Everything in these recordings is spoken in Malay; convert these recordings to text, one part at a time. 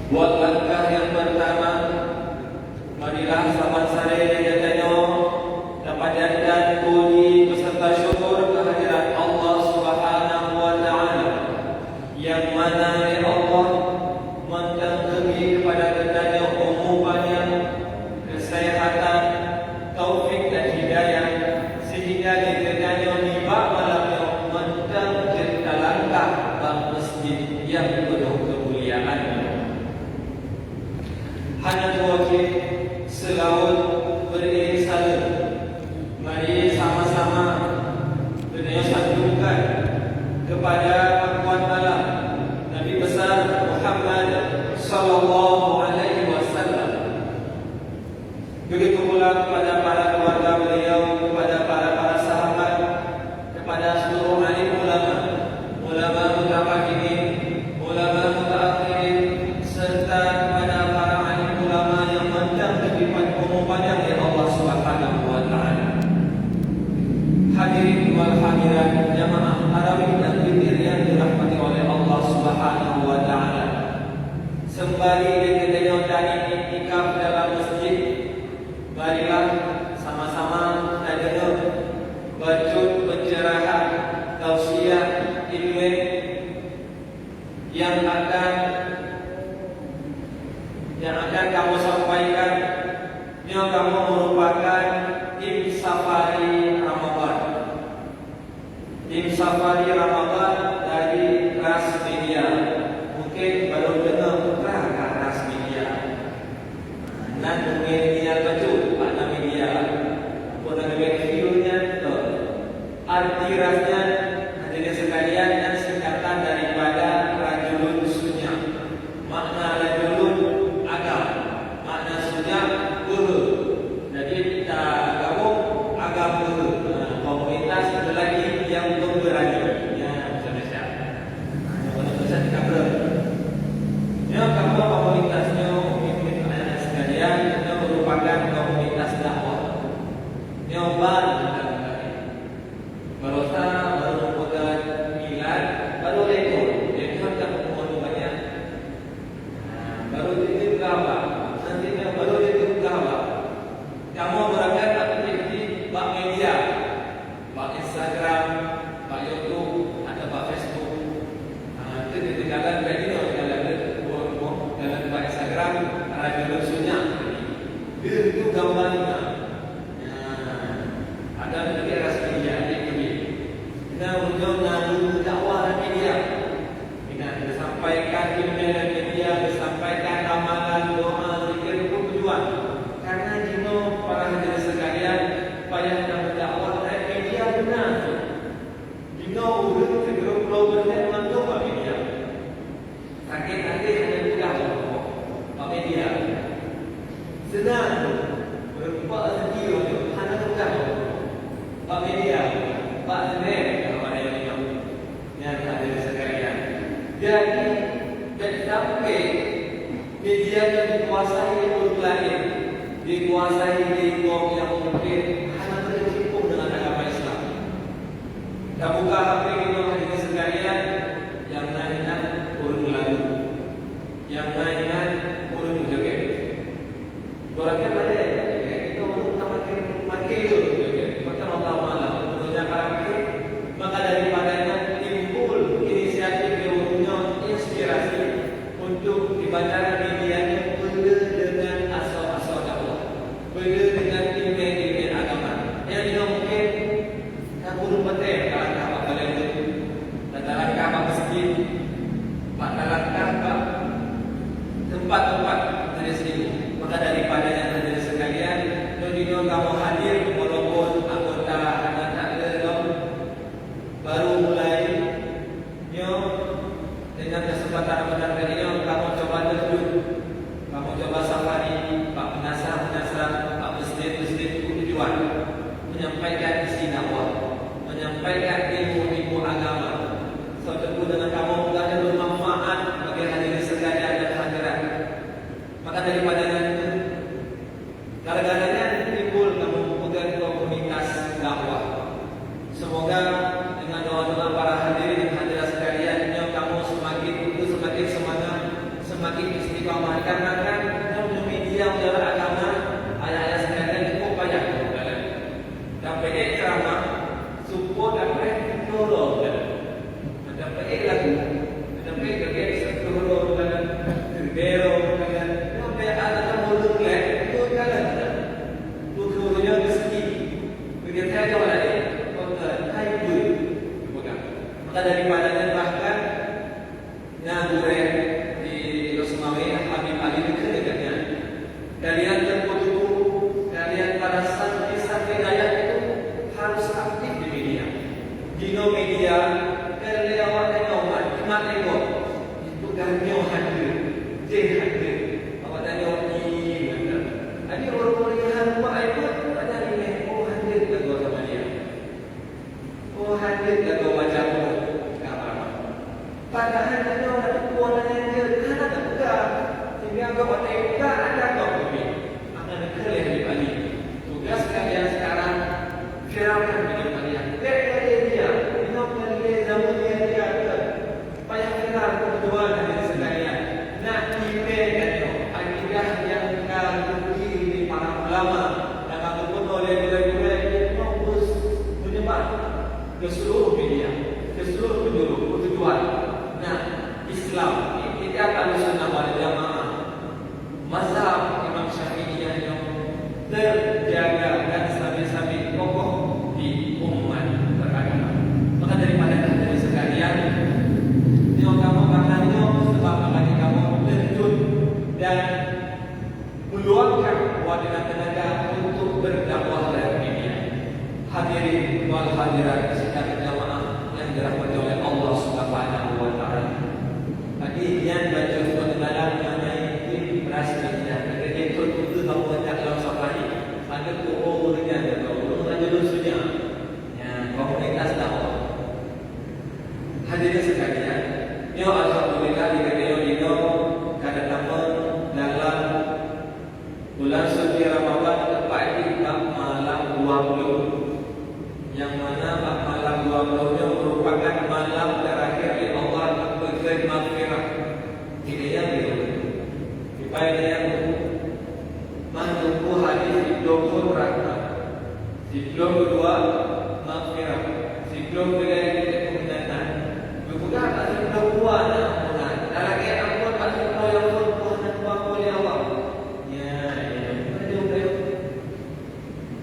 Buat langkah yang pertama, marilah sama saya jadinya dapat jadikan puji beserta syukur kehadirat Allah Subhanahu wa Ta'ala, yang mana ya Allah mententukan kepada kita umumnya kesehatan, taufik dan hidayah, sehingga kita nibak malamnya mentengkan langkah bang masjid yang penuh kemuliaan. Hanya wakil selaut beriring salam. Mari sama-sama dunia sanjungkan kepada penguat malam Nabi besar Muhammad sallallahu alaihi wasallam. Begitu pula kepada para keluarga beliau, kepada para sahabat, kepada seluruh alim ulama, ulama mutaqaddimin, ulama mutaakhirin, serta kepada para alim ulama yang mendapat pengumuman dari Allah Subhanahu wa Ta'ala. Hadirin wal hadirat jamaah tarawih dan witir yang dirahmati oleh Allah Subhanahu wa Ta'ala. Sembari kita tadi iktikaf dalam masjid, marilah sama-sama kita bacut pencerahan tausiah ilmu yang akan kamu sampaikan. Yang kamu merupakan tim safari Ramadan. Tim safari Ramadan dari Ras Media. Mungkin baru dengar putra Ras Media. Dan media betul pada media. Pada reviewnya tu. Arti rasnya hadirin sekalian dan singkatan daripada rajulun sunya. Makna rajulun agam, makna sunya guru. Jadi kita gabung agam guru. Komunitas itu lagi yang berani. Ya, bisa-bisa. Yang bisa kita berani. Yang kamu komunitasnya sekalian itu merupakan komunitas dakwah. Yang baru baru memegang milan, baru lekor. Lekor tak perlu banyak. Baru itu apa? Nanti baru itu apa? Kamu berangkat aktiviti bak media, bak Instagram, bak YouTube, atau bak Facebook. Itu ditinggalkan kayak gini, dalam bak Instagram, ada lusunya. Itu gambarnya. Ada lagi rasanya ini. Kita ujung lalu dakwah media. Kita disampaikan email media, disampaikan amalan, doa, zikir pun tujuan. Karena jino para hadirin sekalian, payah dalam dakwah media benar. Jino urut segera pulau bernet mantu media. Sakit-sakit hanya tidak media. Sedang berubah rezeki hanya tidak. Pak media, Pak Senin, kalau ada yang hadirin sekalian. Jadi sampai media yang dikuasai orang lain, dikuasai lingkup yang mungkin hanya berkecimpung dengan agama Islam. Kita buka HP itu hadirin sekalian, yang lainnya urut lalu, yang lainnya urut joget. Orangnya pada itu untuk makin itu. Maka daripadanya timbul inisiatif yang mempunyai inspirasi untuk dibacakan medianya benda dengan asal-asal dakwah, benda dengan email-email agama. Yang ini mungkin kabur petir dalam kapal kalian itu, dalam kapal masjid, dalam kapal tempat-tempat dari sini. Maka daripadanya hadirin sekalian, kalau kamu hadir walaupun anggota baru mulai dengan kesempatan kali ini kamu coba terjun, kamu coba safari, Pak Penasar, Pak Presiden tujuan menyampaikan isi dakwah, menyampaikan ilmu agama. Suatu dengan kamu akan bermanfaat bagi hadirin sekalian dan hadirat. rahmat tengok. Itu ganyo hadir. Dia hadir. Awak tanya ni mana? Ada orang-orang yang buat ikut ada ni. Oh hadir ke kau sama dia. Oh hadir ke kau baca pun. Padahal ada orang puan yang dia kan tak buka. Sehingga kau tak buka ada kau pergi. Akan kerja di Bali. Tugas kalian sekarang firasat di Bali. Kerja dia. Minum dia zaman dia ada. Payah kita berdoa dengan sekalian. Nak dipelajari akidah yang berdiri di para ulama yang ataupun oleh guru-guru yang fokus menyebar ke seluruh media, ke seluruh penjuru tujuan. Nah, Islam kita akan sunnah wal jamaah. Mazhab Imam Syafi'i yang terjaga dan stabil kokoh di umat beragama. Maka daripada dari sekalian, kamu akan sebab kamu terjun dan meluangkan wadah tenaga untuk berdakwah dalam media. Hadirin wal hadirat sekalian jamaah yang dirahmati oleh Allah Subhanahu wa taala. Bagi yang baca dalam mengenai prasmanan, ada itu bahawa tak dalam safari. Ada orang yang tahu, ada dulunya. Ya, kau ikhlas tahu. Hadirin sekalian, ya alhamdulillah dikatakan kada nama dalam bulan suci Ramadan tepat di malam 20, yang mana malam 20 nya merupakan malam terakhir di Allah memberi maghfirah. Hidayah itu supaya yang menunggu hadis diblokir rahmat, diblokir kedua maghfirah, diblokir ketiga kemenangan. Bukan ada dua anak. Dalam ayat ampun ada dua yang berbuah dan buah oleh Allah. Ya, ada.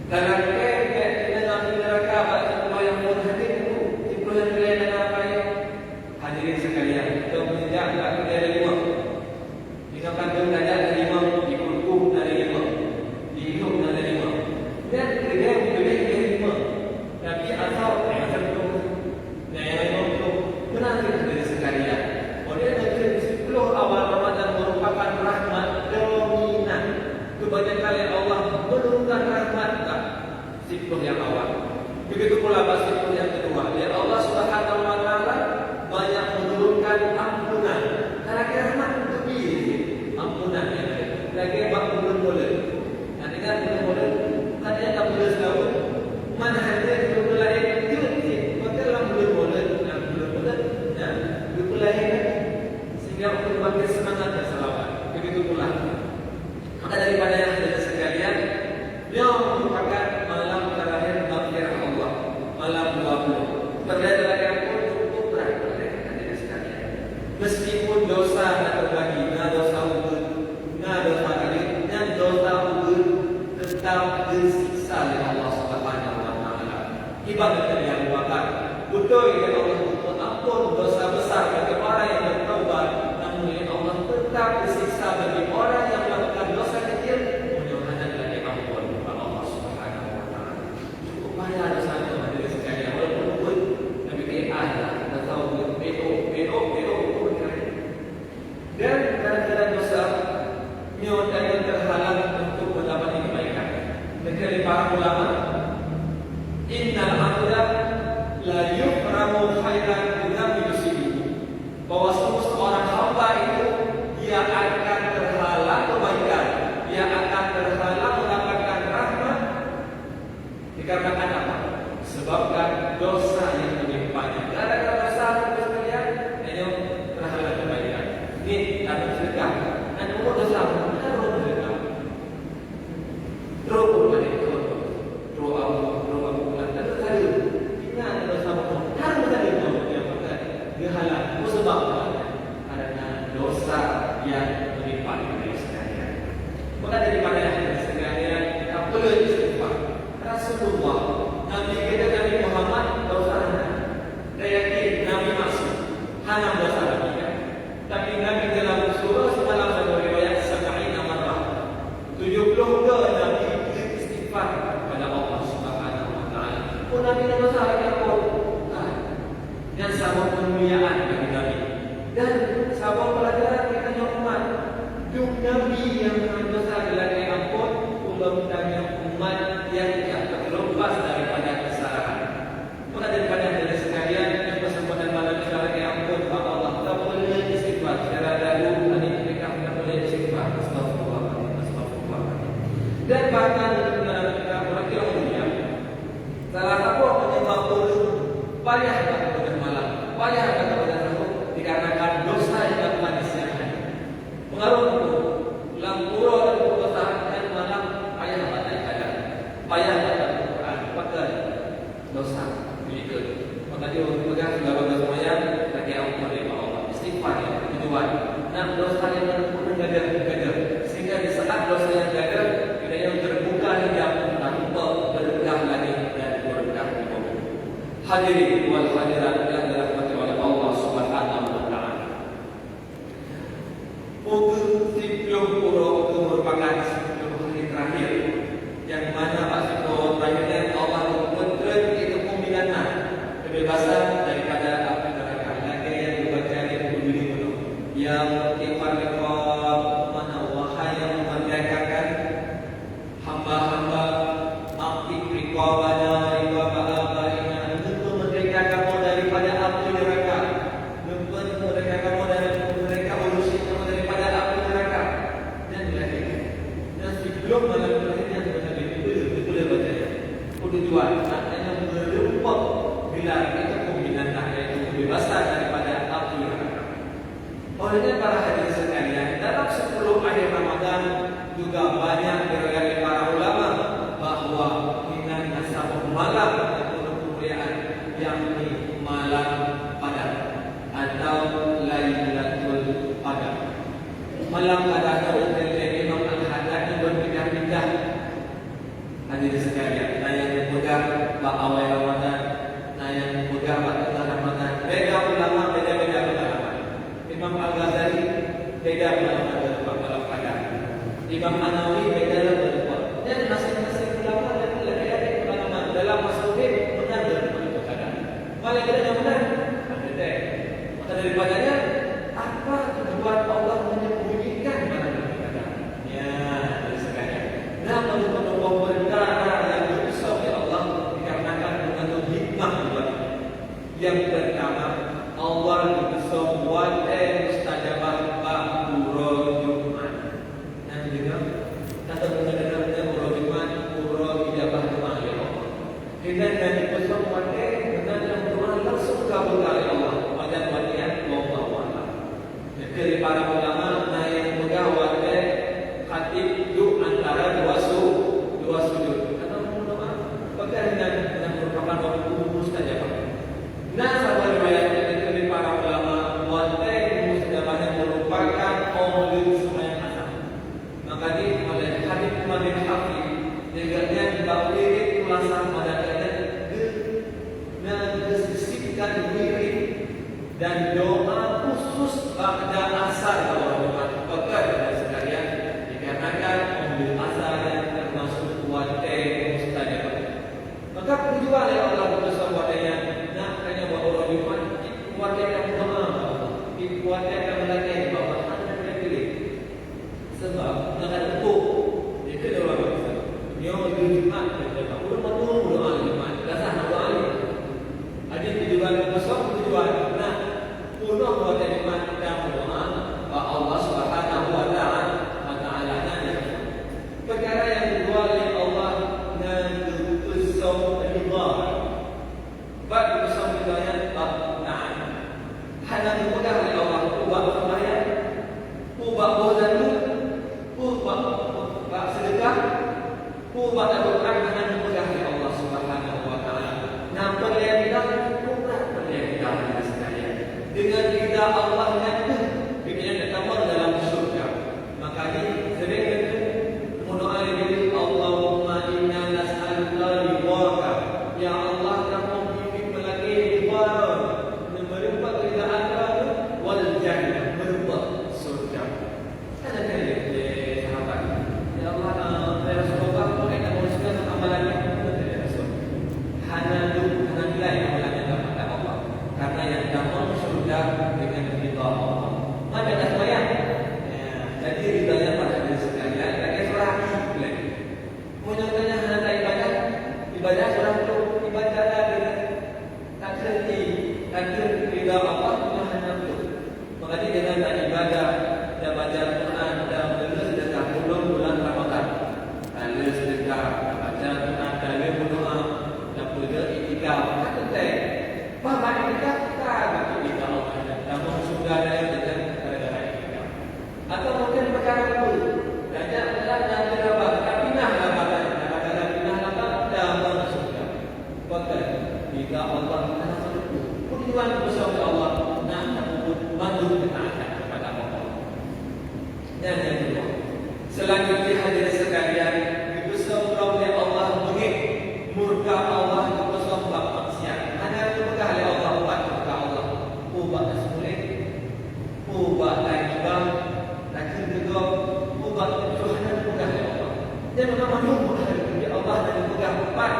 Dalam ayat dengan neraka ada dua yang berhadir itu. Tipu yang lain dengan apa ya? Hadirin sekalian, kita menjak dari 5. Kita akan belajar dari 5, dikurkuh dari 5, dihidup dari 5. Dan kerja boleh dari 5. Tapi asal macam tu. Kenapa dari sekalian? Oleh negeri 10 awal Ramadan merupakan rahmat dominan. Kebanyakan kali Allah menurunkan rahmat tak 10 yang awal. Begitu pula 10 yang kedua. Ya Allah Subhanahu wa taala banyak menurunkan ampunan. Karena rahmat itu lebih ampunan yang ada. Lagi bab bulan-bulan. Nanti kan bulan-bulan katanya tak boleh setahun. Mana ada bulan itu dalam bulan-bulan. Sehingga untuk bagi semangat dan selawat. Begitu pula. Maka daripada yang ada sekalian, beliau merupakan malam terakhir maghfirah Allah, malam 20. Berada yang pun cukup berat ada sekalian. Meskipun dosa tak terbagi, dosa ubud, dosa kali, dan dosa ubud tetap disiksa oleh Allah Subhanahu wa taala. Ibadat yang bakar. Betul ya Allah untuk ampun dosa besar bagi orang yang bertaubat, namun ya Allah tetap disiksa bagi orang yang melakukan dosa kecil. Mudah-mudahan lagi ampun kepada Allah Subhanahu wa taala. Cukup banyak dosanya dari sekalian walaupun pun Nabi ada tahu bedo dan kadang-kadang dosa yang terhalang untuk mendapatkan kebaikan. Dari para ulama, innal abda la yukramu khairan bila yusibu, bahwa seorang hamba itu dia akan terhalang kebaikan, dia akan terhalang mendapatkan rahmat dikarenakan apa? Sebabkan dosa yang menimpanya. Gara-gara dosa sekalian, dia terhalang kebaikan. Ini ada sedekah, dan umur dosa harus sedekah. Terus karena dosa yang menimpa diri sekalian. Maka daripada yang sekalian kita perlu istighfar. Rasulullah, Nabi kita Nabi Muhammad dosa dan yakin Nabi masuk hanya dosa lagi kan. Tapi Nabi dalam surah semalam ada riwayat 70 marrah 70 kali Nabi istighfar kepada Allah Subhanahu wa taala. Nabi dosa lagi apa? Yang sama kemuliaan bagi Nabi. Hadirin wal hadirat yang dirahmati oleh Allah Subhanahu wa taala. Umur 70 itu merupakan 10 hari terakhir yang mana maksud terakhirnya Allah memberikan itu pembinaan kebebasan daripada api neraka. Lagi yang dibaca di buku ini yang ikhwan-ikhwan mana wahai yang memerdekakan hamba-hamba aktif riqabana tujuan artinya merumput bila itu pembinaan yaitu kebebasan daripada api neraka. Olehnya para hadirin sekalian, dalam 10 akhir Ramadan juga banyak diriwayatkan para ulama bahawa dengan sabtu malam atau kemuliaan yang di malam Qadar atau Lailatul Qadar. Malam Qadar itu dari Imam Al-Haddad berpindah-pindah. Hadirin sekalian, yang pegang awal Ramadan, yang pegang tengah Ramadan. Beda ulama, beda-beda pengalaman. Imam Al-Ghazali beda pengalaman dalam Qadar. Imam An-Nawawi beda dalam. Dan masing-masing ulama dan beda pengalaman dalam masuk benar dalam Qadar. Malah kita yang benar, beda. Maka daripadanya apa tujuan Allah menyembunyikan pada Qadar? Ya, hadirin sekalian. Nah, kalau perkara yang diusah oleh Allah dikarenakan mengandung hikmah yang pertama, Allah diusah buat mustajabah ba'duro Jumat. Yang kedua, kata mendengarnya ba'duro Jumat, ba'duro ijabah doa oleh Allah. Kita dan diusah buat dengan doa langsung kabul oleh Allah. Pada bagian Allah. Jadi para ulama yang megawat khatib duduk antara dua sujud atau berdoa bahkan dengan merupakan waktu mustajabah. Nah, sahabat riwayat dari para ulama mustajabah yang merupakan maulid sembahyang asar. Maka di oleh hadis Imam Al-Hafiz dengannya dibawakan ulasan pada disisipkan wirid dan doa khusus pada asar pada Jumat. Bahkan sekalian dikarenakan maulid asar termasuk mustajabah. Maka tujuan yang Allah bersuara nak hanya bahawa Jumat kuatkan yang doa, kuatkan yang melakai bahawa anda boleh pilih. Sebab dengan itu itu doa kita. Dia Jumat kita perlu doa Jumat. Dasar doa ini. Ada tujuan besar tujuan nak punya kuatkan Jumat dan doa Allah Subhanahu wa taala perkara yang kedua oleh Allah dan kusau ridha. Bab kusau ridha ta'ala. Hanya dipegang oleh Allah ubah sembahyang, ubah bozalu, ubah sedekah, ubah doa dengan dipegang oleh Allah Subhanahu wa taala. Nampak yang kita sekalian. Dengan kita Allah yang bikin tambah dalam surga. Maka ini sering doa ini Allahumma inna nas'aluka ridhaka. Ya Allah, kami ingin melagi ridha-Mu, merupakan ridha-Mu wal jannah, merupakan surga. Ada kali sahabat. Ya Allah, ya Rasulullah, kita uruskan amalannya. Hanya nilai amalannya kepada Allah. Karena yang dapat surga dengan ridha Allah. Mana dah sembahyang? Jadi ridhanya pada diri sekalian. Menyenangkan hanya ibadah orang itu ibadah lagi tak kerti ridha Allah hanya itu. Maka dengan ibadah dan baca Quran dan sedekah bulan Ramadan, lalu sedekah baca Quran dan berdoa dan beriktikaf. Kata bahawa itikaf tak kita Allah dan surga yang dengan gara-gara itikaf. Atau mungkin perkara itu banyak dan dirabah pindah jika Allah tujuan bersama Allah nak bantu ketaatan kepada Allah. Dan yang kedua, selanjutnya hadirin sekalian, itu sebab Allah murka Allah itu sebab maksiat. Hanya ubah lain juga, lagi juga ubah Tuhan bukan Allah. Dia memang menunggu dari Allah dan bukan empat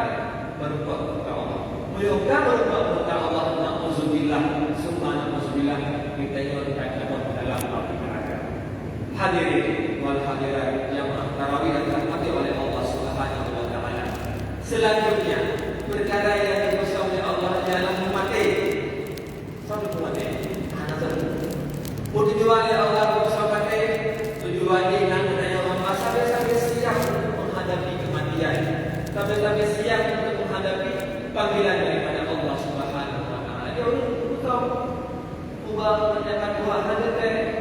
baru buat Allah. Mereka baru buat Allah. Na'udzubillah, summa na'udzubillah. Kita ingin berkaitan dalam arti neraka. Hadirin wal hadirat yang tarawih dan dirahmati oleh Allah Subhanahu wa taala. Selanjutnya, perkara yang dimaksud oleh Allah adalah mati. Satu mati. Anak satu. Tujuannya Allah bersama mati. Tujuannya nak menanya Allah sampai siap menghadapi kematian. Sampai siap untuk menghadapi panggilan daripada Allah Subhanahu wa taala. Dia tahu ubah menyatakan Tuhan ada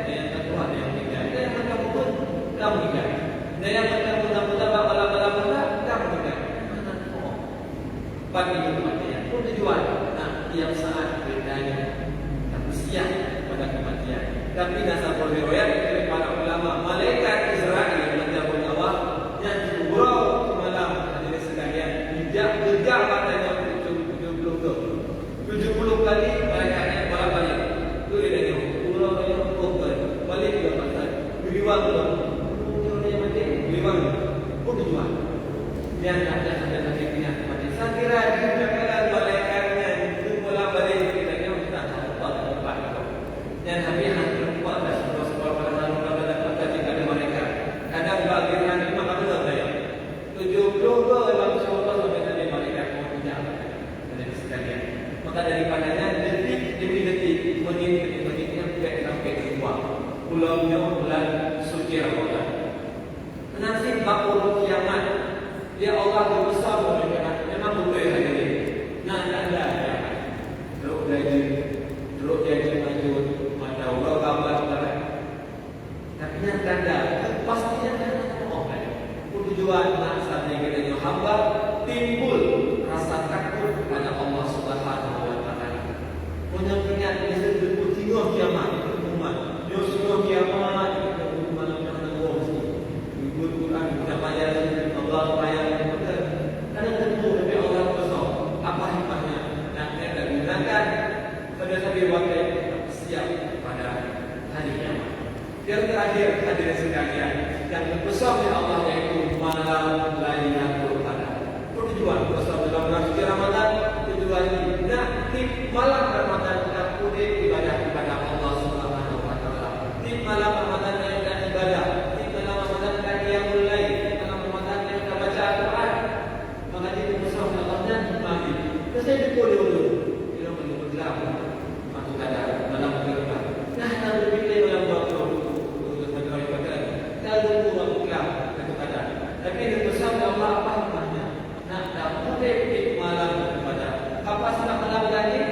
yang Tuhan yang tidak. Dia yang macam pun kamu tidak. Dia yang macam mudah-mudah bala-bala kamu tidak. Bagi kematian. Itu tujuan. Nah, tiap saat bedanya. Tapi siap pada kematian. Tapi dasar riwayat dari para ulama, malaikat Israel menjabut nyawa yang surau semalam hadirin sekalian, jejak matanya 70 kali malaikatnya bolak-balik. Itu dia tengok, surau banyak balik ke pasal. Beriwang dia mati, beriwang. Itu tujuan. Dia ada sakitnya mati. Saya kira dia kira malaikatnya itu bolak-balik kita tengok kita tahu tempat itu. Dan habis maka daripadanya detik demi detik, menit demi menitnya tidak sampai keluar. Pulaunya bulan suci Ramadan. Nasib bakul kiamat. Dia Allah berbesar berkata, memang betul hadirin. Nah, anda teruk jadi maju, mata Allah gambar barat. Tapi yang tanda pastinya tanda Allah. Tujuan saatnya kita hamba timbul rasa takut kepada Allah Subhanahu wa taala. Mengingat bisa berputingoh kiamat umat. Dia semua kiamat itu mana-mana Allah mesti. Ibu Quran kita bayar Allah bayar betul. Karena tentu dari Allah besar. Apa hikmahnya? Nak kita gunakan pada saat waktu siap pada hari kiamat. Yang terakhir hadirin sekalian, yang besar oleh Allah yaitu malam Lailatul Qadar. Tujuan besar dalam bulan suci Ramadan, tujuan nak di malam Ramadan kita punya ibadah kepada Allah Subhanahu wa taala. Di malam Ramadan kita ibadah, di malam Ramadan kita qiyamul lail, di malam Ramadan kita baca Al-Quran. Maka itu besar oleh Allah dan mati. Saya dulu kita mengulang waktu kadar dalam kehidupan. Nah, kita berpikir dalam waktu tapi itu besar Allah apa hikmahnya? Nak dapat malam kepada apa sebab malam lagi?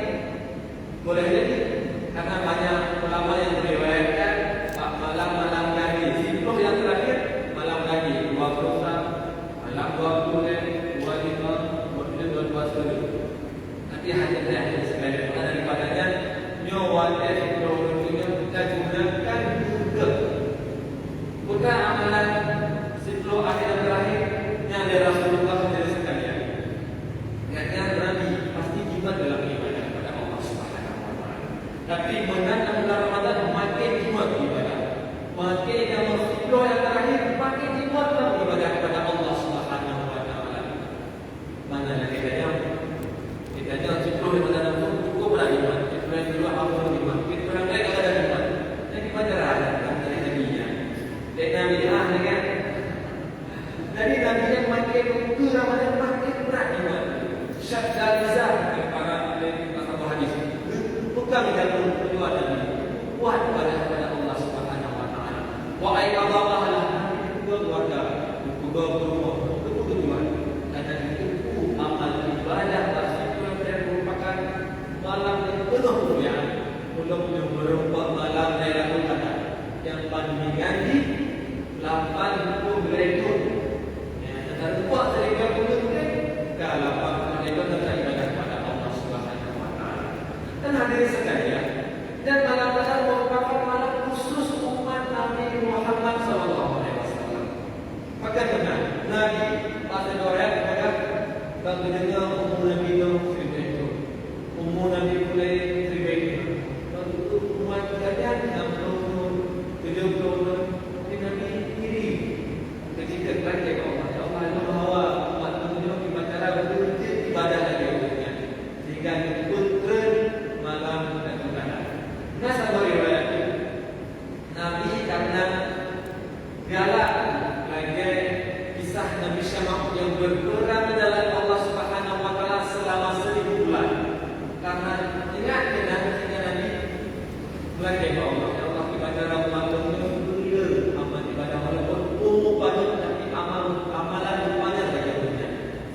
Lagi Allah, ya Allah ibadah Ramadan itu amal ibadah walaupun banyak tapi amalan banyak saja punya.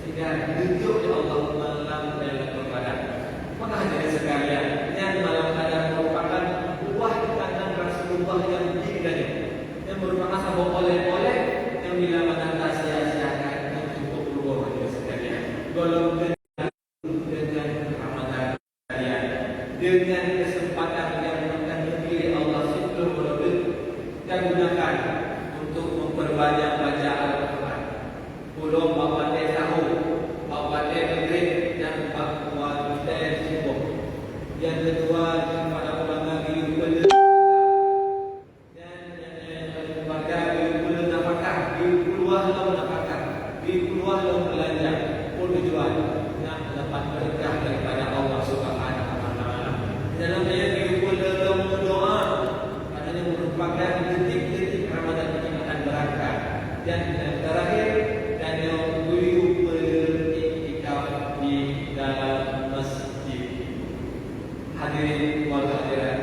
Sehingga tunjuk ya Allah malam dalam perkataan. Maka hadirin sekalian, yang malam kadang merupakan buah tangan Rasulullah yang dikidani, yang merupakan sebuah oleh-oleh yang bila mana tak sia-siakan yang cukup luar hadirin sekalian. Golongan dengan Ramadan sekalian, dengan kesempatan yang akan diberi Allah sebelum lebih kita gunakan untuk memperbanyak baca Al-Quran. Pulau bapak dia tahu, bapak dia negeri dan bapak kita yang sibuk. Yang kedua kepada ulama biru bela dan yang kepada biru bela nafkah, biru keluar lalu nafkah, biru keluar lalu belanja, pun tujuan nak dapat berkah daripada Allah Subhanahu Wa Taala. Dalam ayat biru bela lalu berdoa, katanya merupakan detik-detik Ramadan ini akan berangkat. Dan yang terakhir dan yang biru beriktikaf di dalam masjid. Hadirin wal hadirat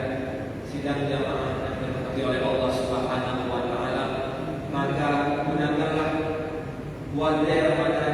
sidang jamaah yang dirahmati oleh Allah Subhanahu Wa Taala, maka gunakanlah bulan Ramadan